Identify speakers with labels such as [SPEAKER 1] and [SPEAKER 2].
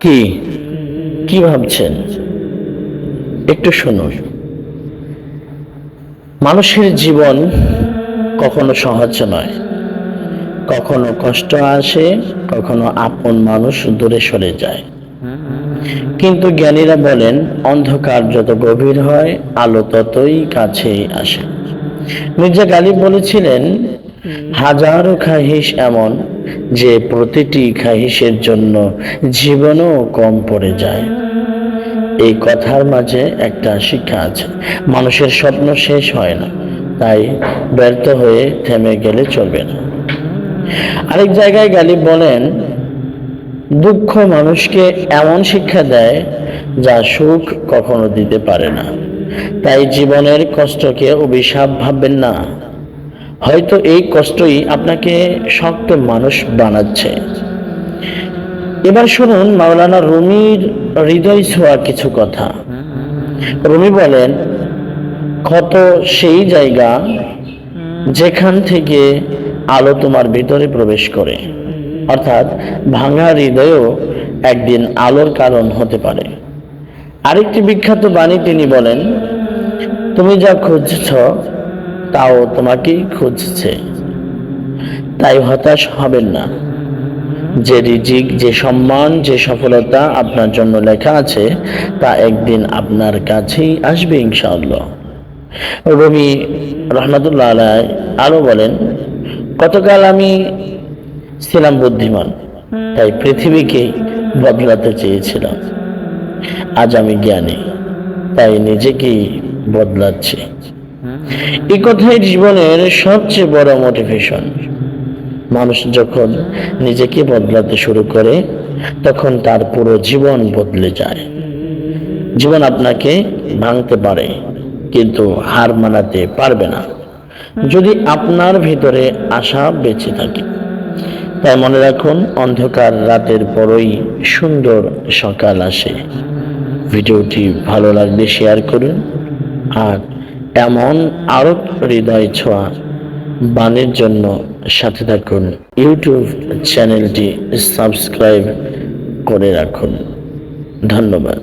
[SPEAKER 1] কি কি ভাবছেন? একটু শুনুন। মানুষের জীবন কখনো সহজ নয়, কখনো কষ্ট আসে, কখনো আপন মানুষ দূরে সরে যায়। কিন্তু জ্ঞানীরা বলেন, অন্ধকার যত গভীর হয়, আলো ততই কাছে আসে। মির্জা গালিব বলেছিলেন, হাজারো খাহিস এমন যে প্রতিটি খাহিসের জন্য জীবনও কম পড়ে যায়। এই কথার মাঝে একটা শিক্ষা আছে, মানুষের স্বপ্ন শেষ হয় না, তাই ব্যর্থ হয়ে থেমে গেলে চলবে না। আরেক জায়গায় গালিব বলেন, দুঃখ মানুষকে এমন শিক্ষা দেয় যা সুখ কখনো দিতে পারে না। তাই জীবনের কষ্টকে অভিশাপ ভাববেন না, হয়তো এই কষ্টই আপনাকে শক্ত মানুষ বানাচ্ছে। এবার শুনুন মাওলানা রুমির হৃদয় ছোঁয়া কিছু কথা। রুমি বলেন, ক্ষত সেই জায়গা যেখান থেকে আলো তোমার ভিতরে প্রবেশ করে। অর্থাৎ ভাঙা হৃদয়ও একদিন আলোর কারণ হতে পারে। আরেকটি বিখ্যাত বাণী তিনি বলেন, তুমি যা খুঁজছ তাও তোমাকেই খুঁজছে, তাই হতাশ হবেন না। যে রিজিক, যে সম্মান, যে সফলতা আপনার জন্য লেখা আছে তা একদিন আপনার কাছেই আসবে ইনশাআল্লাহ। রবি রহমতুল্লাহ আলাই আরো বলেন, গতকাল আমি ছিলাম বুদ্ধিমান, তাই পৃথিবীকে বদলাতে চেয়েছিলাম। আজ আমি জ্ঞানী, তাই নিজেকেই বদলাচ্ছি। এই কথাই জীবনের সবচেয়ে বড় মোটিভেশন। মানুষ যখন নিজেকে বদলাতে শুরু করে, তখন তার পুরো জীবন বদলে যায়। জীবন আপনাকে ভাঙতে পারে, কিন্তু হার মানাতে পারবে না, যদি আপনার ভিতরে আশা বেঁচে থাকে। তাই মনে রাখুন, অন্ধকার রাতের পরই সুন্দর সকাল আসে। ভিডিওটি ভালো লাগলে শেয়ার করুন, আর এমন আরো হৃদয় ছোঁয়া বাণীর জন্য সাথে থাকুন। ইউটিউব চ্যানেলটি সাবস্ক্রাইব করে রাখুন। ধন্যবাদ।